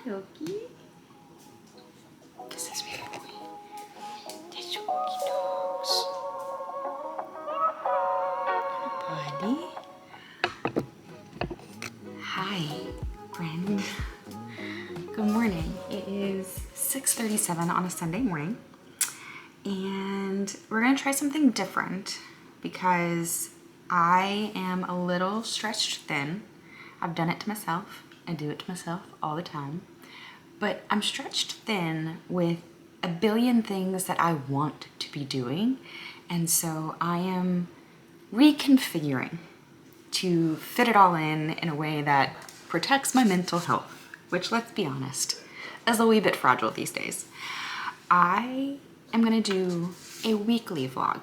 Loki. This is my boy. That's Loki dogs. Buddy. Hi, friend. Good morning. It is 6:37 on a Sunday morning. And we're gonna try something different because I am a little stretched thin. I've done it to myself. I do it to myself all the time. But I'm stretched thin with a billion things that I want to be doing. And so I am reconfiguring to fit it all in a way that protects my mental health, which, let's be honest, is a wee bit fragile these days. I am gonna do a weekly vlog.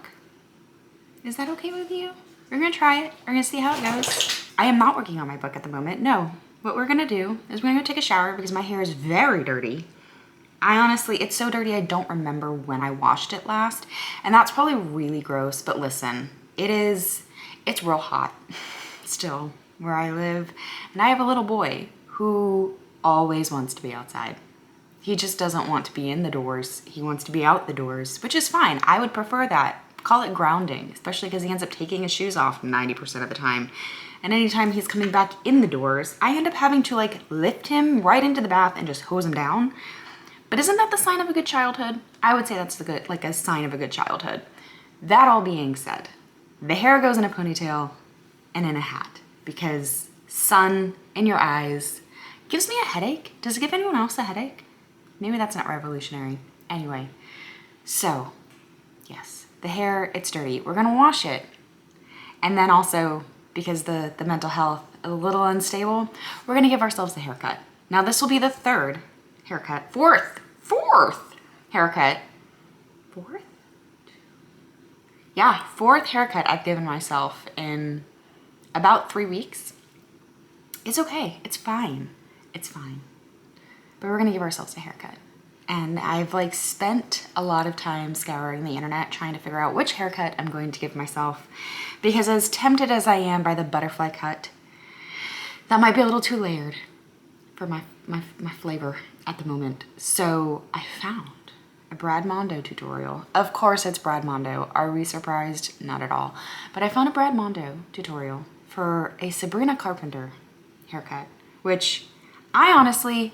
Is that okay with you? We're gonna try it. We're gonna see how it goes. I am not working on my book at the moment. No, what we're gonna do is we're gonna go take a shower because my hair is very dirty. I honestly, it's so dirty I don't remember when I washed it last. And that's probably really gross, but listen, it's real hot still where I live. And I have a little boy who always wants to be outside. He just doesn't want to be in the doors. He wants to be out the doors, which is fine. I would prefer that. Call it grounding, especially because he ends up taking his shoes off 90% of the time. And anytime he's coming back in the doors, I end up having to like lift him right into the bath and just hose him down. But isn't that the sign of a good childhood? I would say that's a sign of a good childhood. That all being said, the hair goes in a ponytail and in a hat because sun in your eyes gives me a headache. Does it give anyone else a headache? Maybe that's not revolutionary. Anyway, so yes, the hair, it's dirty. We're gonna wash it. And then also, because the mental health is a little unstable, we're gonna give ourselves a haircut. Now this will be the third haircut, fourth haircut. Fourth? Yeah, fourth haircut I've given myself in about 3 weeks. It's okay, it's fine. It's fine. But we're gonna give ourselves a haircut. And I've like spent a lot of time scouring the internet trying to figure out which haircut I'm going to give myself. Because as tempted as I am by the butterfly cut, that might be a little too layered for my flavor at the moment. So I found a Brad Mondo tutorial. Of course it's Brad Mondo. Are we surprised? Not at all. But I found a Brad Mondo tutorial for a Sabrina Carpenter haircut, which I honestly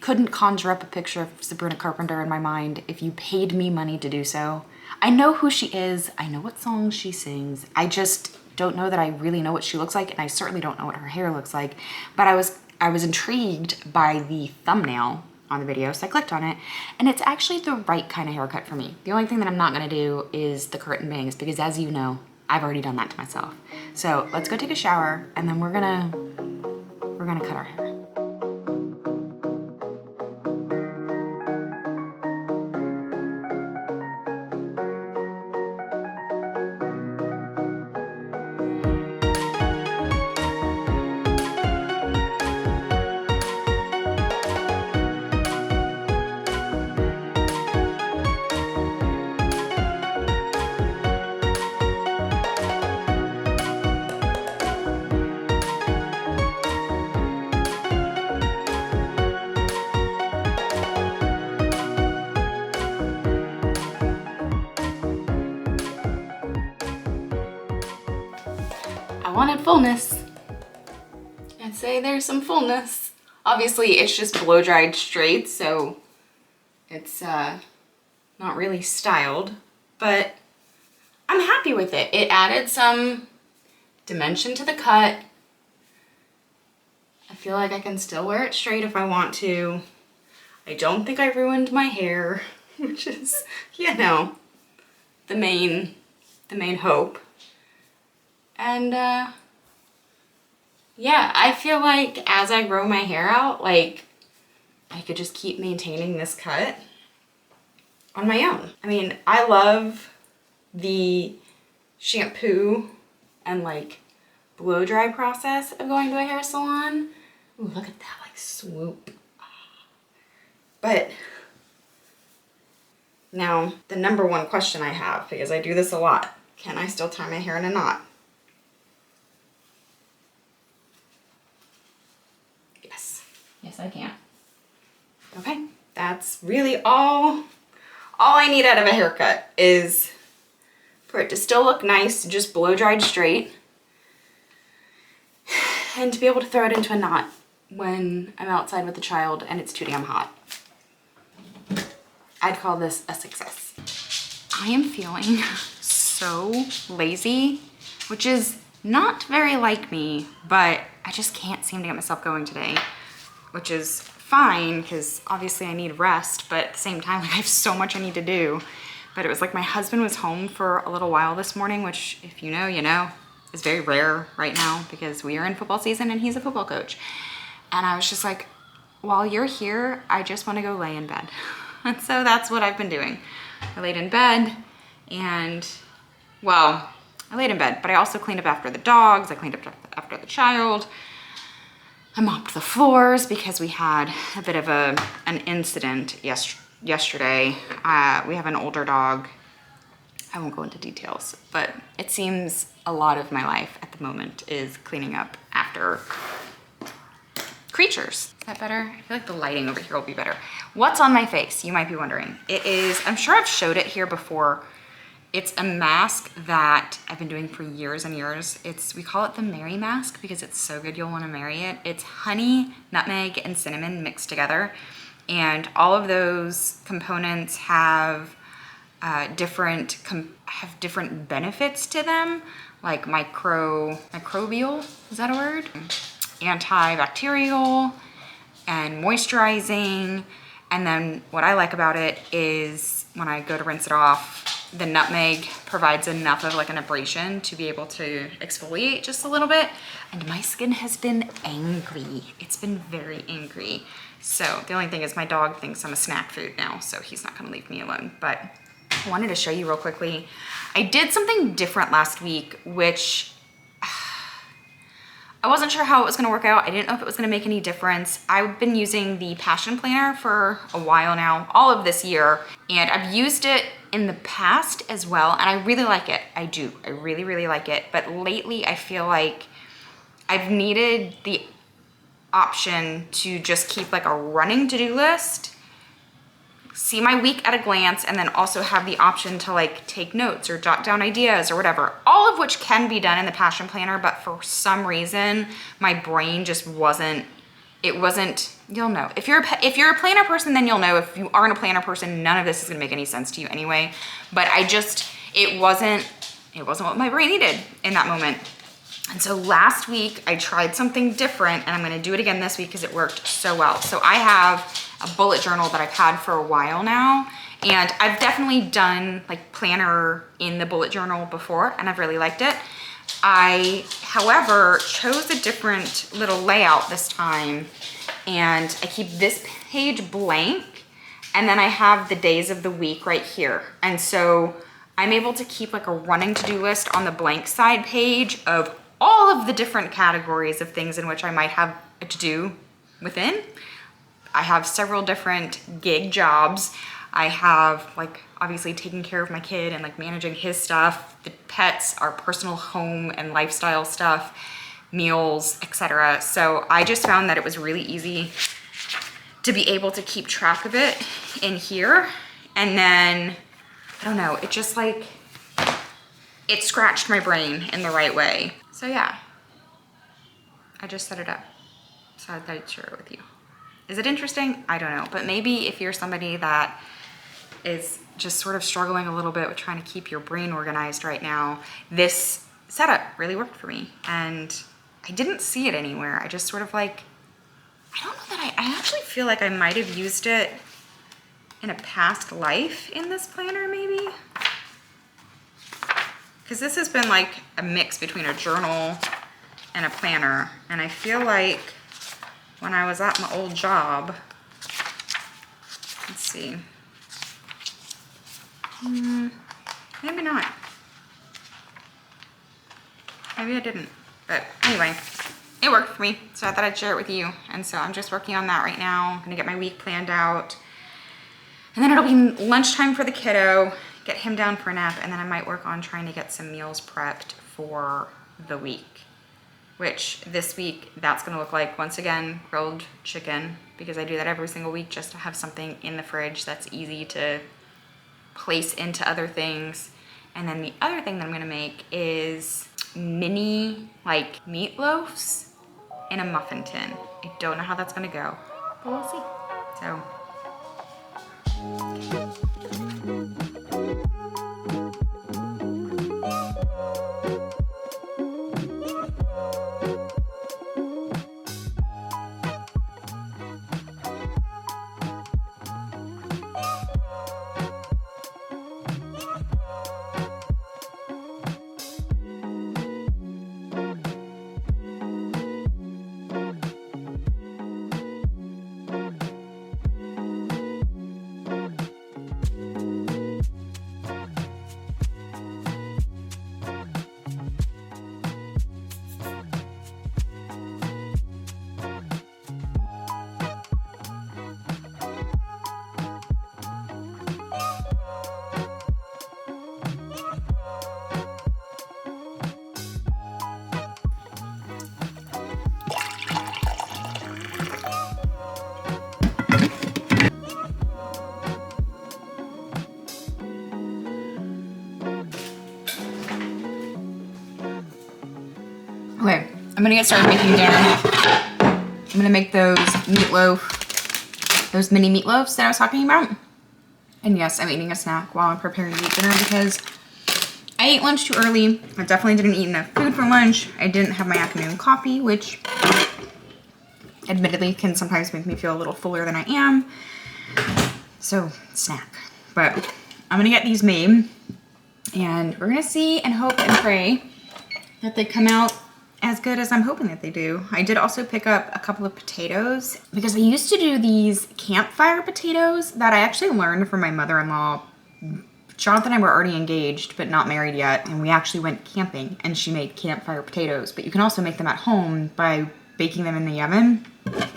couldn't conjure up a picture of Sabrina Carpenter in my mind if you paid me money to do so. I know who she is. I know what songs she sings. I just don't know that I really know what she looks like, and I certainly don't know what her hair looks like. But I was intrigued by the thumbnail on the video, so I clicked on it, and it's actually the right kind of haircut for me. The only thing that I'm not gonna do is the curtain bangs, because as you know, I've already done that to myself. So let's go take a shower, and then we're gonna cut our hair. I wanted fullness. I'd say there's some fullness. Obviously it's just blow dried straight, so it's not really styled, but I'm happy with it. It added some dimension to the cut. I feel like I can still wear it straight if I want to. I don't think I ruined my hair, which is, you know, the main hope. And yeah, I feel like as I grow my hair out, like I could just keep maintaining this cut on my own. I mean, I love the shampoo and like blow dry process of going to a hair salon. Ooh, look at that like swoop. But now the number one question I have, because I do this a lot, can I still tie my hair in a knot? Yes, I can. Okay, that's really all I need out of a haircut is for it to still look nice, just blow dried straight, and to be able to throw it into a knot when I'm outside with the child and it's too damn hot. I'd call this a success. I am feeling so lazy, which is not very like me, but I just can't seem to get myself going today, which is fine because obviously I need rest, but at the same time, like, I have so much I need to do. But it was like my husband was home for a little while this morning, which if you know, you know, is very rare right now because we are in football season and he's a football coach. And I was just like, while you're here, I just want to go lay in bed. And so that's what I've been doing. I laid in bed and, well, I laid in bed, but I also cleaned up after the dogs. I cleaned up after the child. I mopped the floors because we had a bit of an incident yesterday. We have an older dog. I won't go into details, but it seems a lot of my life at the moment is cleaning up after creatures. Is that better? I feel like the lighting over here will be better. What's on my face? You might be wondering. It is, I'm sure I've showed it here before. It's a mask that I've been doing for years and years. We call it the Mary mask because it's so good you'll want to marry it. It's honey, nutmeg, and cinnamon mixed together. And all of those components have different benefits to them, like microbial, is that a word? Antibacterial and moisturizing. And then what I like about it is when I go to rinse it off, the nutmeg provides enough of like an abrasion to be able to exfoliate just a little bit. And my skin has been angry. It's been very angry. So the only thing is my dog thinks I'm a snack food now, so he's not gonna leave me alone. But I wanted to show you real quickly. I did something different last week, which I wasn't sure how it was gonna work out. I didn't know if it was gonna make any difference. I've been using the Passion Planner for a while now, all of this year, and I've used it in the past as well, and I really like it. I do, I really, really like it. But lately I feel like I've needed the option to just keep like a running to-do list, see my week at a glance, and then also have the option to like take notes or jot down ideas or whatever, all of which can be done in the Passion Planner, but for some reason, my brain just wasn't, you'll know. If you're a planner person, then you'll know. If you aren't a planner person, none of this is gonna make any sense to you anyway. But it wasn't what my brain needed in that moment. And so last week I tried something different, and I'm gonna do it again this week because it worked so well. So I have a bullet journal that I've had for a while now, and I've definitely done like planner in the bullet journal before, and I've really liked it. I, however, chose a different little layout this time, and I keep this page blank, and then I have the days of the week right here. And so I'm able to keep like a running to-do list on the blank side page of all of the different categories of things in which I might have a to-do within. I have several different gig jobs. I have like obviously taking care of my kid and like managing his stuff, the pets, our personal home and lifestyle stuff, meals, etc. So I just found that it was really easy to be able to keep track of it in here. And then, I don't know, it just like, it scratched my brain in the right way. So yeah, I just set it up. So I thought I'd share it with you. Is it interesting? I don't know, but maybe if you're somebody that is just sort of struggling a little bit with trying to keep your brain organized right now, this setup really worked for me. And I didn't see it anywhere. I just sort of like, I don't know that I actually feel like I might have used it in a past life in this planner maybe. Because this has been like a mix between a journal and a planner. And I feel like when I was at my old job, let's see, maybe not. Maybe I didn't, but anyway, it worked for me. So I thought I'd share it with you. And so I'm just working on that right now. I'm gonna get my week planned out. And then it'll be lunchtime for the kiddo, get him down for a nap, and then I might work on trying to get some meals prepped for the week. which this week that's gonna look like, once again, grilled chicken, because I do that every single week just to have something in the fridge that's easy to place into other things. And then the other thing that I'm gonna make is mini like meatloafs in a muffin tin. I don't know how that's gonna go, but we'll see. So. Okay, I'm gonna get started making dinner. I'm gonna make those meatloaf, those mini meatloafs that I was talking about. And yes, I'm eating a snack while I'm preparing to eat dinner because I ate lunch too early. I definitely didn't eat enough food for lunch. I didn't have my afternoon coffee, which admittedly can sometimes make me feel a little fuller than I am. So, snack. But I'm gonna get these made and we're gonna see and hope and pray that they come out as good as I'm hoping that they do. I did also pick up a couple of potatoes because I used to do these campfire potatoes that I actually learned from my mother-in-law. Jonathan and I were already engaged, but not married yet, and we actually went camping and she made campfire potatoes, but you can also make them at home by baking them in the oven.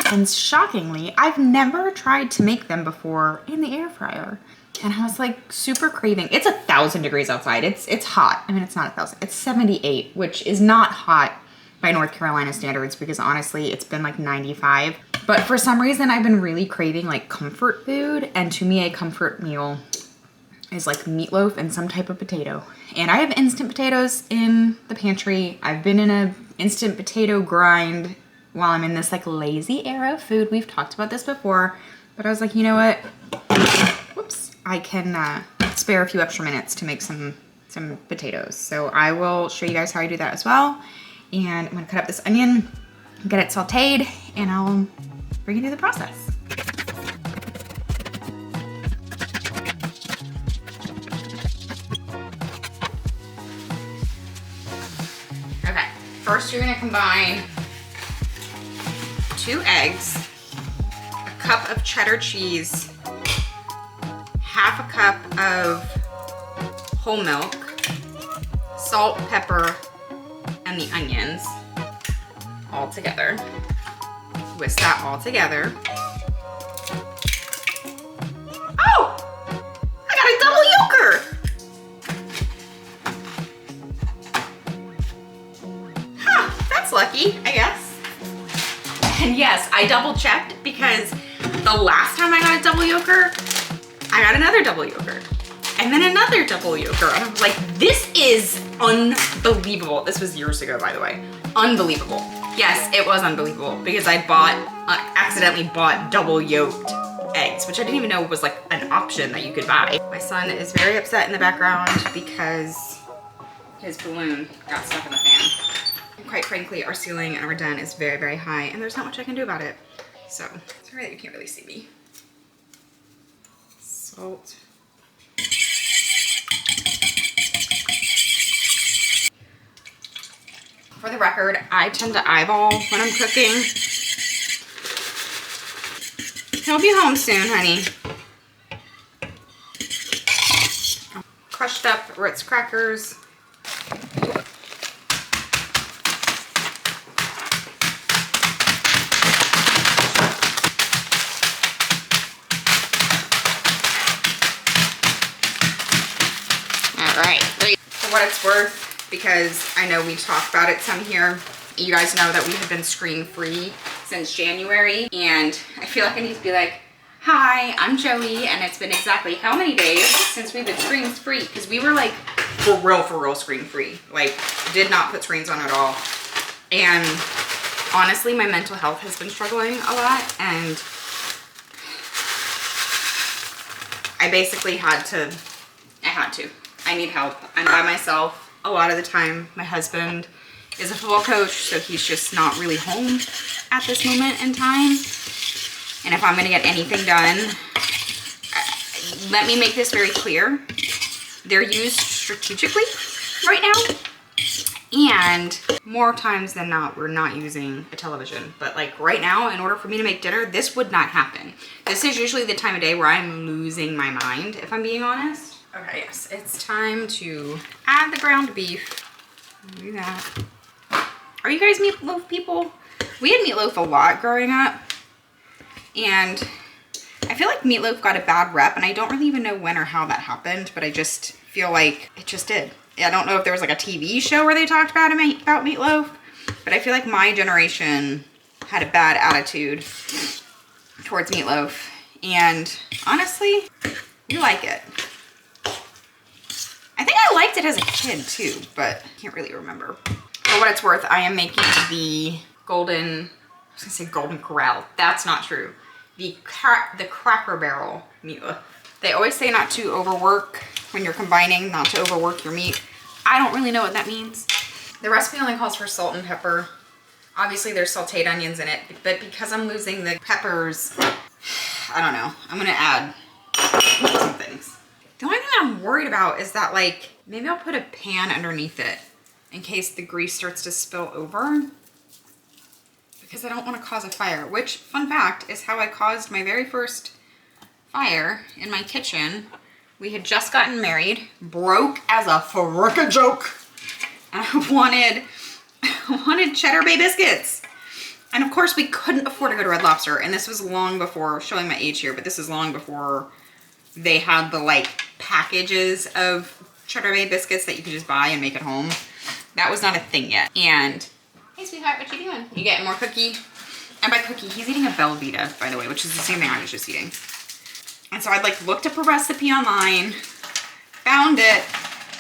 And shockingly, I've never tried to make them before in the air fryer. And I was like super craving. It's 1,000 degrees outside. It's hot. I mean, it's not 1,000. It's 78, which is not hot by North Carolina standards because honestly, it's been like 95. But for some reason, I've been really craving like comfort food. And to me, a comfort meal is like meatloaf and some type of potato. And I have instant potatoes in the pantry. I've been in a instant potato grind while I'm in this like lazy era of food. We've talked about this before, but I was like, you know what? Whoops. I can spare a few extra minutes to make some potatoes. So I will show you guys how I do that as well. And I'm gonna cut up this onion, get it sauteed, and I'll bring you through the process. Okay, first you're gonna combine 2 eggs, a cup of cheddar cheese, half a cup of whole milk, salt, pepper, and the onions all together. Whisk that all together. Oh! I got a double yolker! Huh, that's lucky, I guess. And yes, I double checked because the last time I got a double yolker, I got another double yolker. And then another double yolker. And I was like, this is unbelievable. This was years ago, by the way. Unbelievable. Yes, it was unbelievable because I accidentally bought double yolked eggs, which I didn't even know was like an option that you could buy. My son is very upset in the background because his balloon got stuck in the fan. And quite frankly, our ceiling and our den is very, very high and there's not much I can do about it. So, sorry that you can't really see me. Salt. For the record, I tend to eyeball when I'm cooking. He'll be home soon, honey. Crushed up Ritz crackers. All right. For what it's worth, because I know we talk about it some here, You guys know that we have been screen-free since January, and I feel like I need to be like, hi, I'm Joey, and it's been exactly how many days since we've been screen-free? Because we were like, for real screen-free. Like, did not put screens on at all. And honestly, my mental health has been struggling a lot, and I basically had to. I need help. I'm by myself a lot of the time. My husband is a football coach, so he's just not really home at this moment in time. And if I'm gonna get anything done, let me make this very clear. They're used strategically right now. And more times than not, we're not using a television. But like right now, in order for me to make dinner, this would not happen. This is usually the time of day where I'm losing my mind, if I'm being honest. Okay, yes, it's time to add the ground beef. Do that. Are you guys meatloaf people? We had meatloaf a lot growing up. And I feel like meatloaf got a bad rep, and I don't really even know when or how that happened, but I just feel like it just did. I don't know if there was like a TV show where they talked about meatloaf, but I feel like my generation had a bad attitude towards meatloaf. And honestly, we like it. I think I liked it as a kid too, but I can't really remember. For what it's worth, I am making the golden, I was gonna say golden corral. That's not true. The Cracker Barrel meatloaf. They always say not to overwork when you're combining, not to overwork your meat. I don't really know what that means. The recipe only calls for salt and pepper. Obviously there's sauteed onions in it, but because I'm losing the peppers, I don't know. I'm gonna add some things. The only thing I'm worried about is that like, maybe I'll put a pan underneath it in case the grease starts to spill over, because I don't want to cause a fire, which, fun fact, is how I caused my very first fire in my kitchen. We had just gotten married, broke as a frickin' joke, and I wanted Cheddar Bay biscuits. And of course we couldn't afford to go to Red Lobster, and this was long before, showing my age here, but this is long before they had the like packages of Cheddar Bay biscuits that you could just buy and make at home. That was not a thing yet. And hey sweetheart, what you doing? You getting more cookie? And by cookie, he's eating a Belvita, by the way, which is the same thing I was just eating. And so I'd like looked up a recipe online, found it,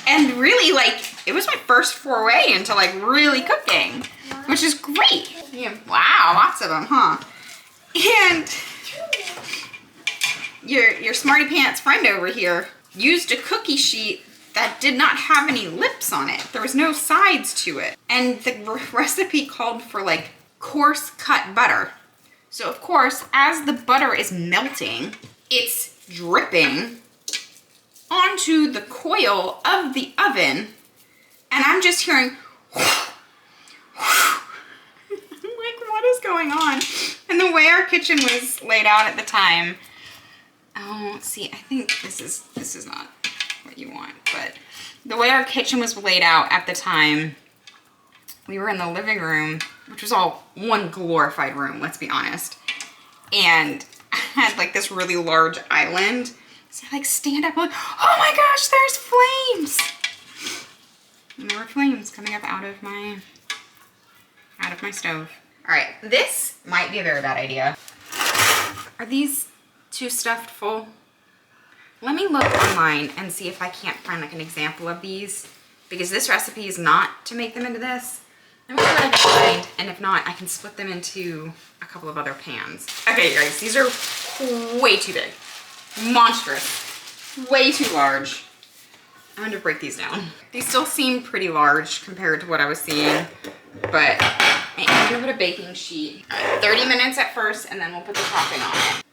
and really like, it was my first foray into like really cooking, which is great. Yeah, wow, lots of them, huh? And your smarty pants friend over here used a cookie sheet that did not have any lips on it. There was no sides to it. And the recipe called for like coarse cut butter. So of course, as the butter is melting, it's dripping onto the coil of the oven. And I'm just hearing, I'm like, what is going on? And the way our kitchen was laid out at the time, oh, see, I think this is not what you want, but the way our kitchen was laid out at the time, we were in the living room, which was all one glorified room, let's be honest. And I had like this really large island. So I like stand up, I'm like, oh my gosh, there's flames. And there were flames coming up out of my stove. All right, this might be a very bad idea. Are these too stuffed full? Let me look online and see if I can't find like an example of these, because this recipe is not to make them into this. Let me see what I can find, and if not, I can split them into a couple of other pans. Okay, guys, these are way too big. Monstrous. Way too large. I'm going to break these down. These still seem pretty large compared to what I was seeing, but I'm going to put a baking sheet. 30 minutes at first, and then we'll put the topping on it.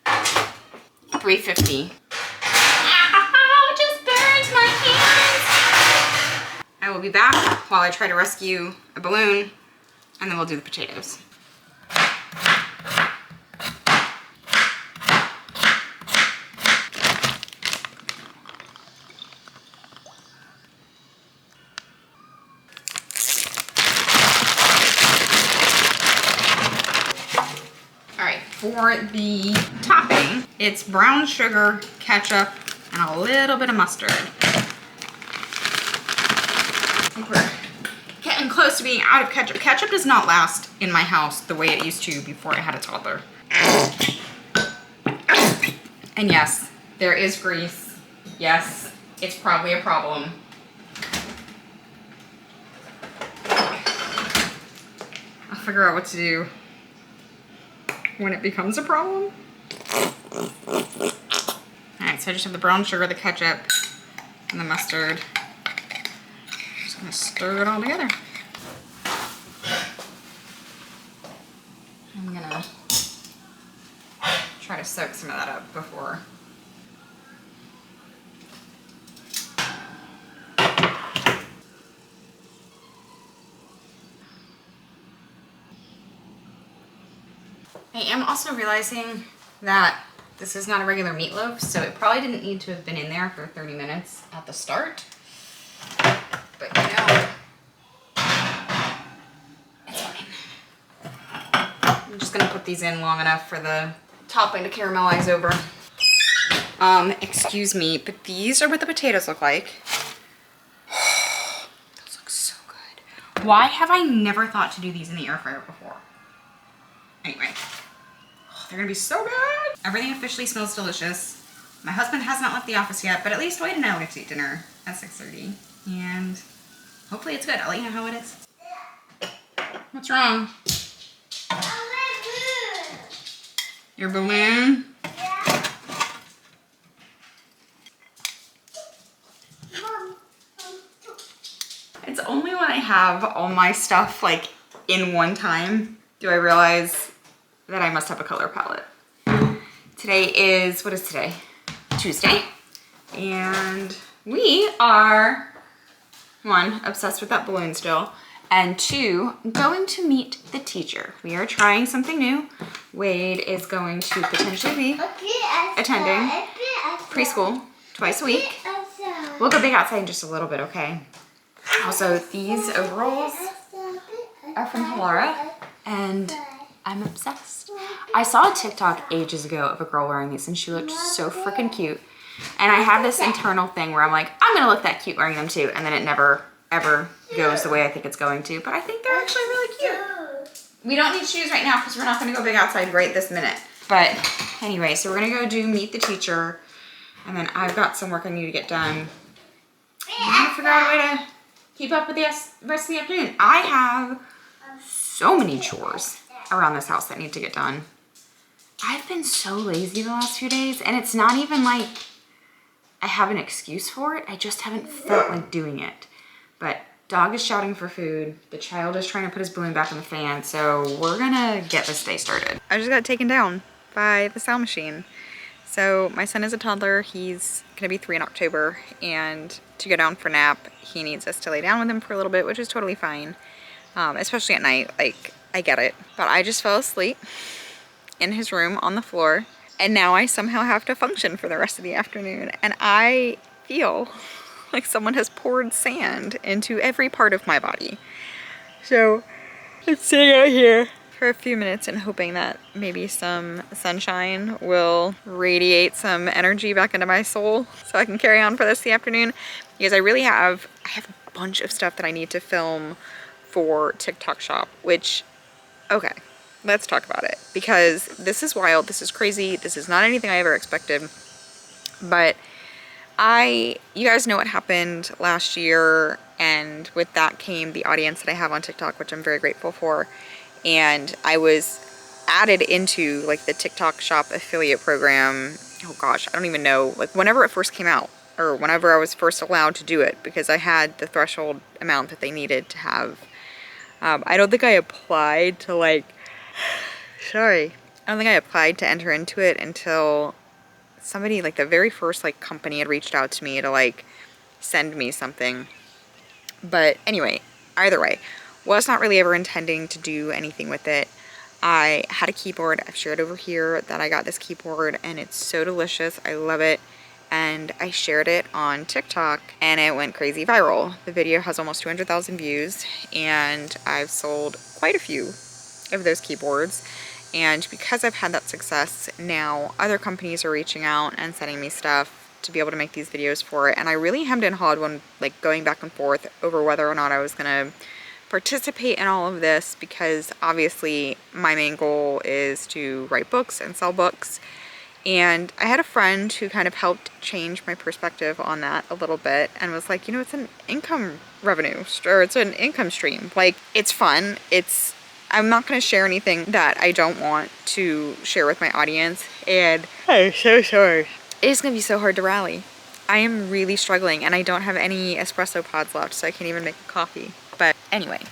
350. Ow, it just burns my hands. I will be back while I try to rescue a balloon, and then we'll do the potatoes. For the topping, it's brown sugar, ketchup, and a little bit of mustard. I think we're getting close close to being out of ketchup. Ketchup does not last in my house the way it used to before I had a toddler. And yes, there is grease. Yes, it's probably a problem. I'll figure out what to do when it becomes a problem. Alright, so I just have the brown sugar, the ketchup, and the mustard. Just gonna stir it all together. I'm gonna try to soak some of that up before. I am also realizing that this is not a regular meatloaf, so it probably didn't need to have been in there for 30 minutes at the start. But you know, it's fine. I'm just gonna put these in long enough for the topping to caramelize over. Excuse me, but these are what the potatoes look like. Those look so good. Why have I never thought to do these in the air fryer before? Anyway. They're gonna be so good. Everything officially smells delicious. My husband has not left the office yet, but at least Wade and I will get to eat dinner at 6:30. And hopefully it's good. I'll let you know how it is. What's wrong? Your balloon? Yeah. It's only when I have all my stuff like in one time do I realize that I must have a color palette. Today is, what is today? Tuesday. And we are, one, obsessed with that balloon still, and two, going to meet the teacher. We are trying something new. Wade is going to potentially be attending preschool twice a week. We'll go big outside in just a little bit, okay? Also, these overalls are from Halara, and I'm obsessed. I saw a TikTok ages ago of a girl wearing these and she looked so freaking cute. And I have this internal thing where I'm like, I'm gonna look that cute wearing them too. And then it never, ever goes the way I think it's going to. But I think they're actually really cute. We don't need shoes right now because we're not gonna go big outside right this minute. But anyway, so we're gonna go do meet the teacher. And then I've got some work I need to get done. I'm gonna figure out a way to keep up with the rest of the afternoon. I have so many chores around this house that need to get done. I've been so lazy the last few days, and it's not even like I have an excuse for it. I just haven't felt like doing it. But dog is shouting for food. The child is trying to put his balloon back in the fan, so we're gonna get this day started. I just got taken down by the sound machine. So my son is a toddler. He's gonna be 3 in October, and to go down for nap, he needs us to lay down with him for a little bit, which is totally fine, especially at night. Like, I get it. But I just fell asleep in his room on the floor, and now I somehow have to function for the rest of the afternoon, and I feel like someone has poured sand into every part of my body. So I'm sitting out here for a few minutes and hoping that maybe some sunshine will radiate some energy back into my soul so I can carry on for this the afternoon, because I have a bunch of stuff that I need to film for TikTok shop, which, okay, let's talk about it, because this is wild, this is crazy, this is not anything I ever expected. But you guys know what happened last year, and with that came the audience that I have on TikTok, which I'm very grateful for. And I was added into like the TikTok shop affiliate program, oh gosh, I don't even know, like whenever it first came out, or whenever I was first allowed to do it, because I had the threshold amount that they needed to have. I don't think I applied to I don't think I applied to enter into it until somebody, like the very first like company had reached out to me to like send me something. But anyway, either way, was not really ever intending to do anything with it. I had a keyboard, I've shared over here that I got this keyboard, and it's so delicious, I love it. And I shared it on TikTok and it went crazy viral. The video has almost 200,000 views, and I've sold quite a few of those keyboards. And because I've had that success, now other companies are reaching out and sending me stuff to be able to make these videos for it. And I really hemmed and hawed when like going back and forth over whether or not I was gonna participate in all of this because obviously my main goal is to write books and sell books. And I had a friend who kind of helped change my perspective on that a little bit and was like, you know, it's an income revenue, or it's an income stream. Like, it's fun. I'm not going to share anything that I don't want to share with my audience. And I'm so sorry. It is going to be so hard to rally. I am really struggling and I don't have any espresso pods left, so I can't even make a coffee. But anyway,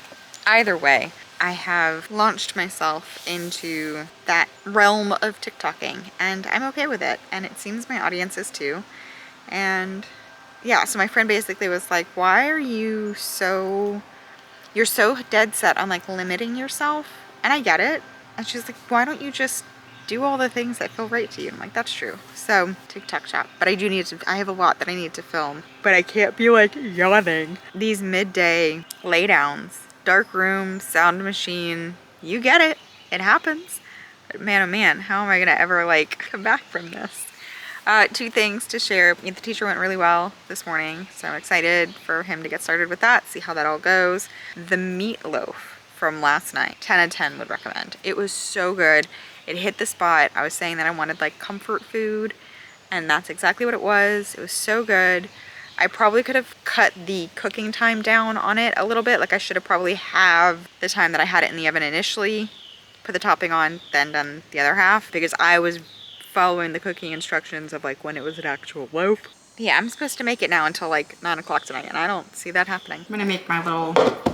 either way, I have launched myself into that realm of TikToking and I'm okay with it. And it seems my audience is too. And yeah, so my friend basically was like, why are you you're so dead set on like limiting yourself? And I get it. And she's like, why don't you just do all the things that feel right to you? I'm like, that's true. So TikTok shop, but I have a lot that I need to film, but I can't be like yawning. These midday laydowns, dark room, sound machine, you get it. It happens. But man, oh man, how am I gonna ever like come back from this? 2 things to share. The teacher went really well this morning, so I'm excited for him to get started with that, see how that all goes. The meatloaf from last night, 10 out of 10 would recommend. It was so good. It hit the spot. I was saying that I wanted like comfort food, and that's exactly what it was. It was so good. I probably could have cut the cooking time down on it a little bit. Like, I should have probably have the time that I had it in the oven initially, put the topping on, then done the other half, because I was following the cooking instructions of like when it was an actual loaf. Yeah, I'm supposed to make it now until like 9 o'clock tonight, and I don't see that happening. I'm gonna make my little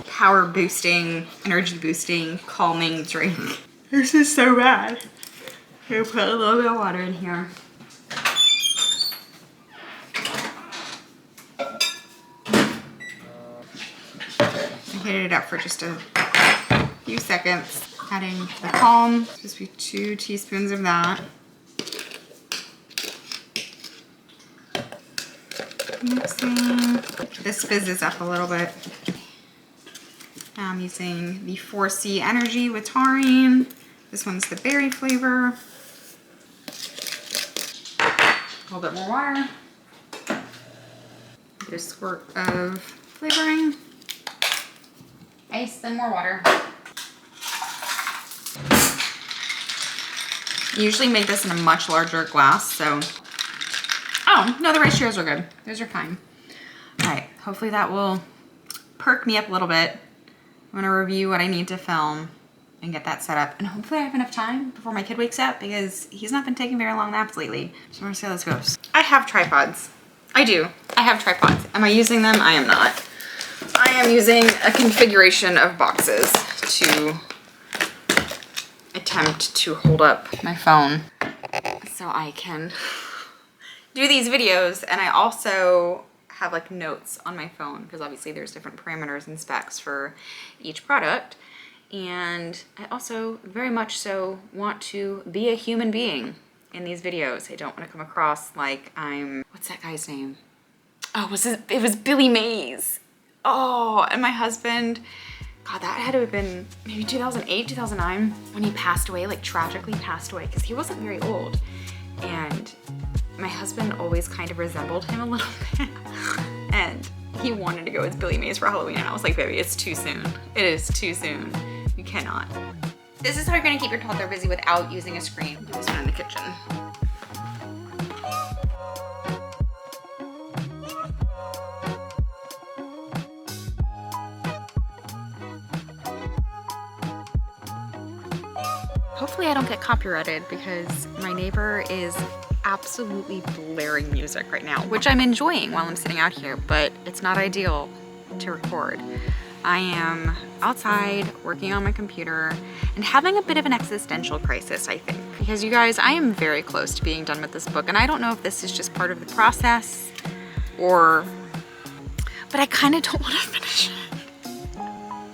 power boosting, energy boosting, calming drink. This is so bad. Here, put a little bit of water in here. I heated it up for just a few seconds. Adding the calm, supposed to be 2 teaspoons of that. Mixing. This fizzes up a little bit. Now I'm using the 4C Energy with taurine. This one's the berry flavor. A little bit more water. Get a squirt of flavoring. Ice, then more water. You usually make this in a much larger glass, so. Oh, no, the ratios are good. Those are fine. All right, hopefully that will perk me up a little bit. I'm gonna review what I need to film and get that set up. And hopefully I have enough time before my kid wakes up, because he's not been taking very long naps lately. So we're gonna see how this goes. I have tripods. I do. I have tripods. Am I using them? I am not. I am using a configuration of boxes to attempt to hold up my phone so I can do these videos. And I also have like notes on my phone, because obviously there's different parameters and specs for each product. And I also very much so want to be a human being in these videos. I don't want to come across like I'm, what's that guy's name? Oh, it was Billy Mays. Oh, and my husband, God, that had to have been maybe 2008, 2009 when he passed away, like tragically passed away, because he wasn't very old. And my husband always kind of resembled him a little bit. And he wanted to go as Billy Mays for Halloween, and I was like, baby, it's too soon. It is too soon. You cannot. This is how you're gonna keep your toddler busy without using a screen. Do this one in the kitchen. Hopefully I don't get copyrighted, because my neighbor is absolutely blaring music right now, which I'm enjoying while I'm sitting out here, but it's not ideal to record. I am outside working on my computer and having a bit of an existential crisis, I think, because you guys, I am very close to being done with this book, and I don't know if this is just part of the process or, but I kind of don't want to finish it.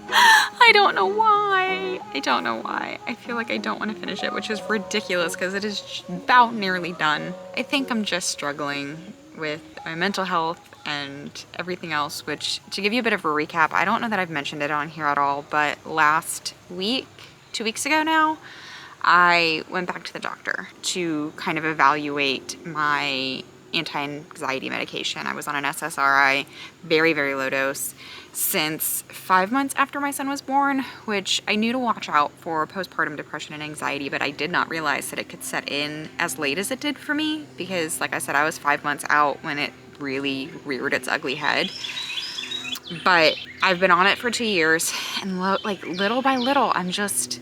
I don't know why. I don't know why. I feel like I don't want to finish it, which is ridiculous because it is about nearly done. I think I'm just struggling with my mental health and everything else, which, to give you a bit of a recap, I don't know that I've mentioned it on here at all, but last week, 2 weeks ago now, I went back to the doctor to kind of evaluate my anti-anxiety medication. I was on an SSRI, very, very low dose, since 5 months after my son was born, which I knew to watch out for postpartum depression and anxiety, but I did not realize that it could set in as late as it did for me, because like I said, I was 5 months out when it really reared its ugly head. But I've been on it for 2 years, and like little by little, I'm just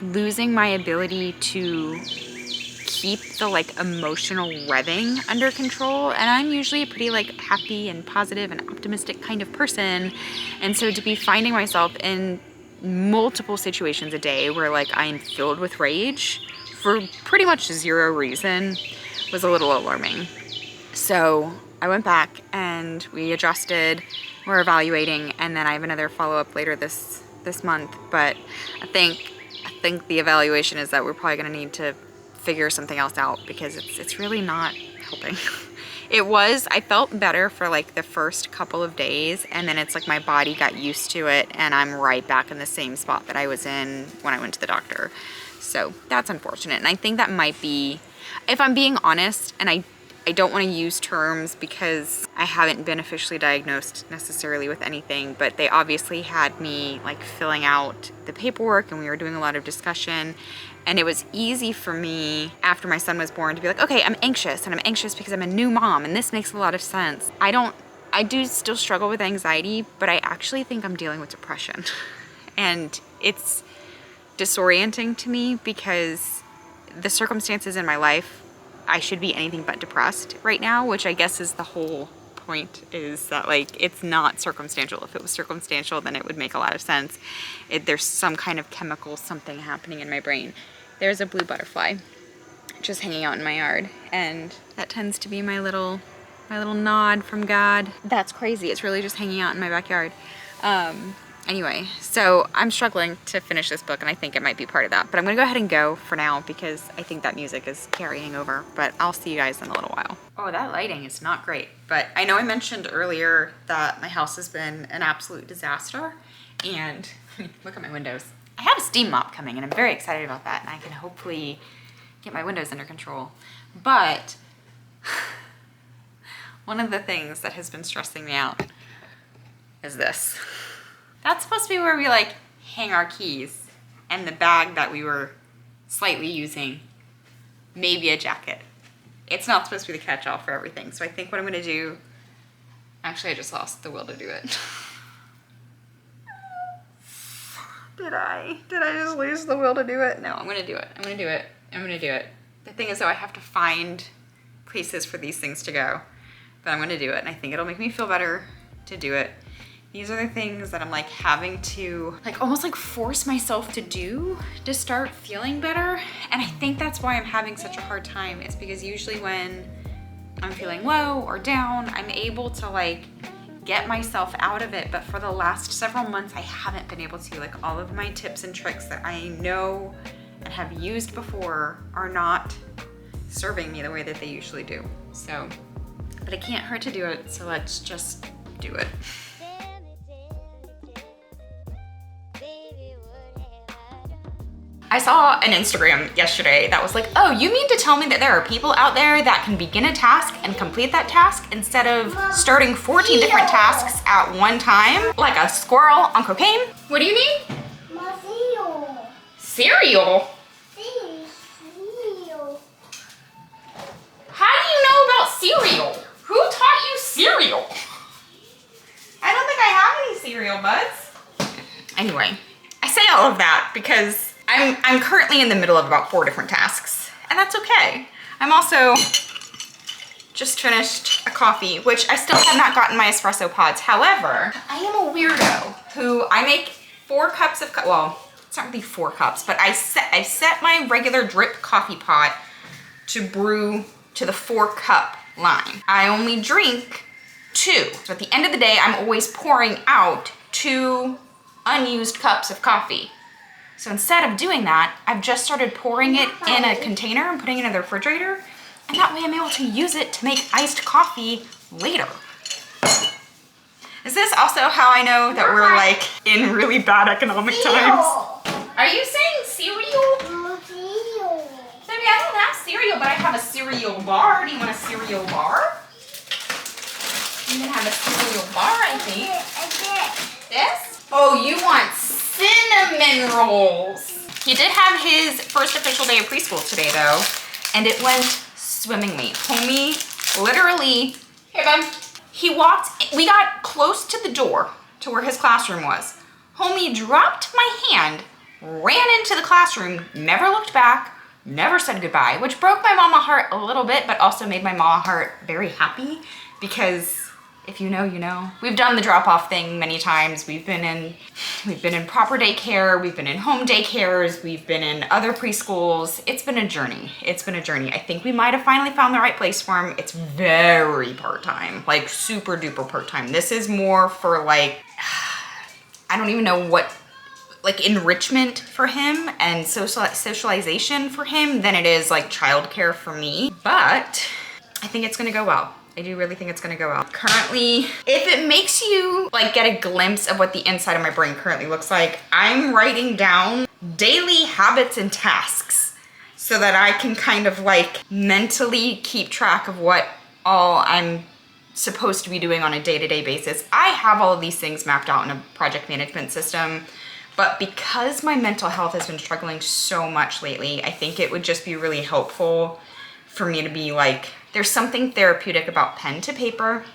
losing my ability to keep the like emotional revving under control. And I'm usually a pretty like happy and positive and optimistic kind of person. And so to be finding myself in multiple situations a day where like I'm filled with rage for pretty much zero reason was a little alarming. So I went back and we adjusted, we're evaluating, and then I have another follow-up later this month. But I think the evaluation is that we're probably gonna need to figure something else out, because it's really not helping. I felt better for like the first couple of days, and then it's like my body got used to it and I'm right back in the same spot that I was in when I went to the doctor. So that's unfortunate. And I think that might be, if I'm being honest, and I don't want to use terms because I haven't been officially diagnosed necessarily with anything, but they obviously had me like filling out the paperwork and we were doing a lot of discussion. And it was easy for me after my son was born to be like, okay, I'm anxious, and I'm anxious because I'm a new mom and this makes a lot of sense. I do still struggle with anxiety, but I actually think I'm dealing with depression. And it's disorienting to me because the circumstances in my life, I should be anything but depressed right now, which I guess is the whole point, is that like it's not circumstantial. If it was circumstantial, then it would make a lot of sense. There's some kind of chemical something happening in my brain. There's a blue butterfly just hanging out in my yard, and that tends to be my little nod from God. That's crazy. It's really just hanging out in my backyard. Anyway, so I'm struggling to finish this book, and I think it might be part of that. But I'm gonna go ahead and go for now because I think that music is carrying over, but I'll see you guys in a little while. Oh, that lighting is not great. But I know I mentioned earlier that my house has been an absolute disaster, and look at my windows. I have a steam mop coming, and I'm very excited about that, and I can hopefully get my windows under control. But one of the things that has been stressing me out is this. That's supposed to be where we like hang our keys, and the bag that we were slightly using, maybe a jacket. It's not supposed to be the catch-all for everything. So I think what I'm gonna do, actually I just lost the will to do it. Did I just lose the will to do it? No, I'm gonna do it. I'm gonna do it. I'm gonna do it. The thing is though, I have to find places for these things to go, but I'm gonna do it, and I think it'll make me feel better to do it. These are the things that I'm like having to like almost like force myself to do to start feeling better. And I think that's why I'm having such a hard time. It's because usually when I'm feeling low or down, I'm able to like get myself out of it. But for the last several months, I haven't been able to. Like all of my tips and tricks that I know and have used before are not serving me the way that they usually do. So, but it can't hurt to do it. So let's just do it. I saw an Instagram yesterday that was like, oh, you mean to tell me that there are people out there that can begin a task and complete that task instead of starting 14 different tasks at one time, like a squirrel on cocaine? What do you mean? Cereal. Cereal? Cereal. How do you know about cereal? Who taught you cereal? I don't think I have any cereal buds. Anyway, I say all of that because I'm currently in the middle of about 4 different tasks, and that's okay. I'm also just finished a coffee, which I still have not gotten my espresso pods. However, I am a weirdo who I make 4 cups of, well, it's not really 4 cups, but I set my regular drip coffee pot to brew to the 4-cup line. I only drink 2. So at the end of the day, I'm always pouring out 2 unused cups of coffee. So instead of doing that, I've just started pouring it in a container and putting it in the refrigerator, and that way I'm able to use it to make iced coffee later. Is this also how I know that we're like in really bad economic times? Are you saying cereal? Cereal. Baby, I don't have cereal, but I have a cereal bar. Do you want a cereal bar? You can have a cereal bar, I think. This? Oh, you want cinnamon rolls. He did have his first official day of preschool today, though, and it went swimmingly. Homie, literally, hey, bud. He walked, we got close to the door to where his classroom was. Homie dropped my hand, ran into the classroom, never looked back, never said goodbye, which broke my mama heart a little bit, but also made my mama heart very happy because if you know, you know. We've done the drop-off thing many times. We've been in proper daycare, we've been in home daycares, we've been in other preschools. It's been a journey. It's been a journey. I think we might have finally found the right place for him. It's very part-time, like super duper part-time. This is more for like, I don't even know what, like enrichment for him and socialization for him than it is like childcare for me. But I think it's gonna go well. I do really think it's gonna go well. Currently, if it makes you like get a glimpse of what the inside of my brain currently looks like, I'm writing down daily habits and tasks so that I can kind of like mentally keep track of what all I'm supposed to be doing on a day-to-day basis. I have all of these things mapped out in a project management system, but because my mental health has been struggling so much lately, I think it would just be really helpful for me to be like, there's something therapeutic about pen to paper.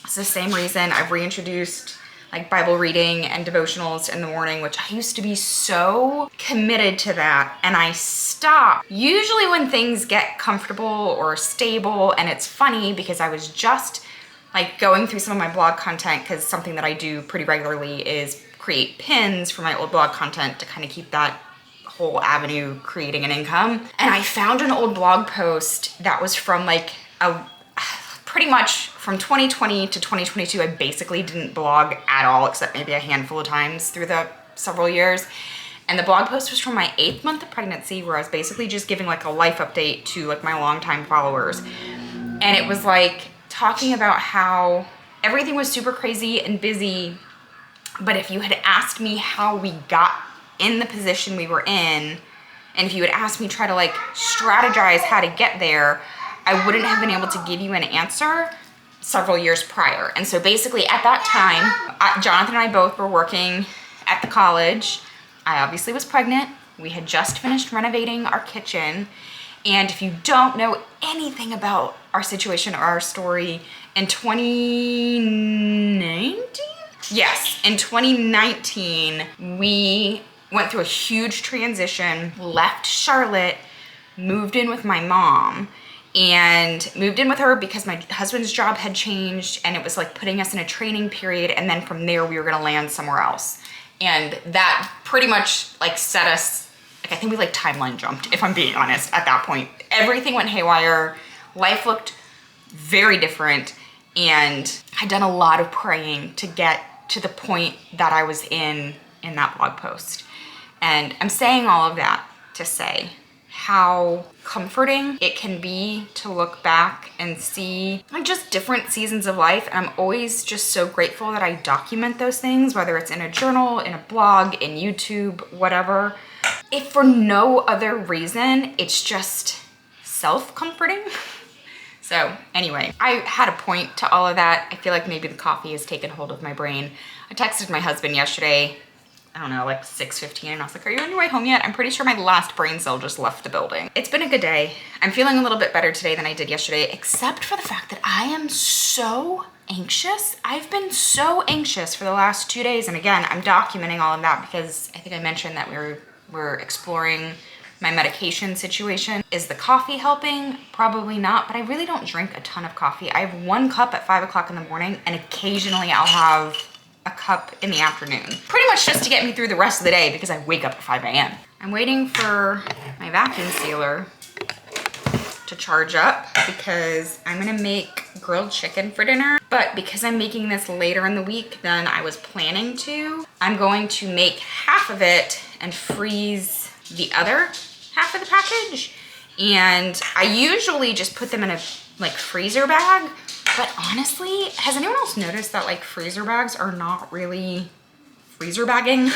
It's the same reason I've reintroduced like Bible reading and devotionals in the morning, which I used to be so committed to that, and I stopped. Usually when things get comfortable or stable, and it's funny because I was just like going through some of my blog content, because something that I do pretty regularly is create pins for my old blog content to kind of keep that whole avenue creating an income. And I found an old blog post that was from like pretty much from 2020 to 2022. I basically didn't blog at all, except maybe a handful of times through the several years. And the blog post was from my 8th month of pregnancy, where I was basically just giving like a life update to like my longtime followers. And it was like talking about how everything was super crazy and busy, but if you had asked me how we got in the position we were in, and if you had asked me try to like strategize how to get there, I wouldn't have been able to give you an answer several years prior. And so basically at that time, Jonathan and I both were working at the college. I obviously was pregnant. We had just finished renovating our kitchen. And if you don't know anything about our situation or our story, in 2019? Yes, in 2019, we went through a huge transition, left Charlotte, moved in with my mom, and moved in with her because my husband's job had changed, and it was like putting us in a training period, and then from there we were gonna land somewhere else. And that pretty much like set us, like I think we like timeline jumped, if I'm being honest, at that point. Everything went haywire, life looked very different, and I'd done a lot of praying to get to the point that I was in that blog post. And I'm saying all of that to say how comforting it can be to look back and see like just different seasons of life. And I'm always just so grateful that I document those things, whether it's in a journal, in a blog, in YouTube, whatever. If for no other reason, it's just self-comforting. So anyway, I had a point to all of that. I feel like maybe the coffee has taken hold of my brain. I texted my husband yesterday, I don't know, like 6:15, and I was like, are you on your way home yet? I'm pretty sure my last brain cell just left the building. It's been a good day. I'm feeling a little bit better today than I did yesterday, except for the fact that I am so anxious. I've been so anxious for the last 2 days. And again, I'm documenting all of that because I think I mentioned that we're exploring my medication situation. Is the coffee helping? Probably not, but I really don't drink a ton of coffee. I have 1 cup at 5 o'clock in the morning, and occasionally I'll have a cup in the afternoon. Pretty much just to get me through the rest of the day because I wake up at 5 a.m. I'm waiting for my vacuum sealer to charge up because I'm gonna make grilled chicken for dinner. But because I'm making this later in the week than I was planning to, I'm going to make half of it and freeze the other half of the package. And I usually just put them in a like freezer bag. But honestly, has anyone else noticed that like freezer bags are not really freezer bagging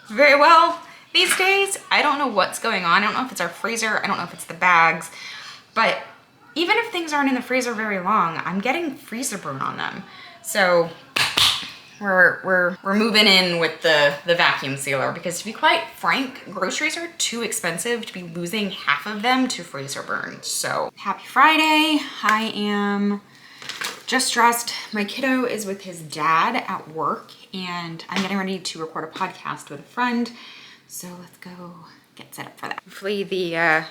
very well these days? I don't know what's going on. I don't know if it's our freezer. I don't know if it's the bags. But even if things aren't in the freezer very long, I'm getting freezer burn on them. So we're moving in with the vacuum sealer, because to be quite frank, groceries are too expensive to be losing half of them to freezer burn. So happy Friday. I am just dressed. My kiddo is with his dad at work, and I'm getting ready to record a podcast with a friend. So let's go get set up for that. Hopefully the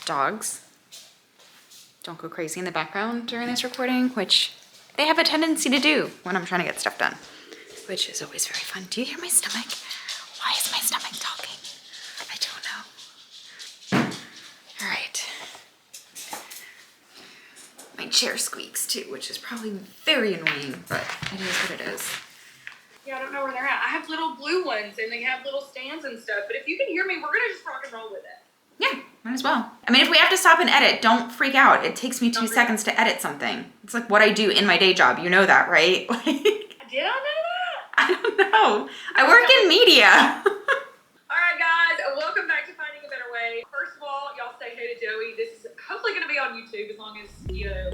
dogs don't go crazy in the background during this recording, which they have a tendency to do when I'm trying to get stuff done, which is always very fun. Do you hear my stomach? Why is my stomach talking? I don't know. All right. My chair squeaks too, which is probably very annoying, but it is what it is. Yeah, I don't know where they're at. I have little blue ones and they have little stands and stuff, but if you can hear me, we're gonna just rock and roll with it. Yeah, might as well. I mean, if we have to stop and edit, don't freak out. It takes me 2 seconds to edit something. It's like what I do in my day job. You know that, right? Did I know that? I don't know. I work in media. All right, guys, welcome back to Finding a Better Way. First of all, y'all say hey to Joey. This is hopefully gonna be on YouTube as long as, you know,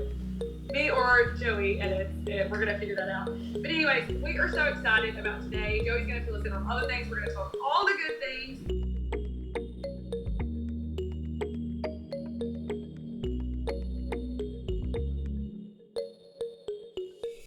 me or Joey edits it. We're gonna figure that out. But anyways, we are so excited about today. Joey's gonna fill us in on other things. We're gonna talk all the good things.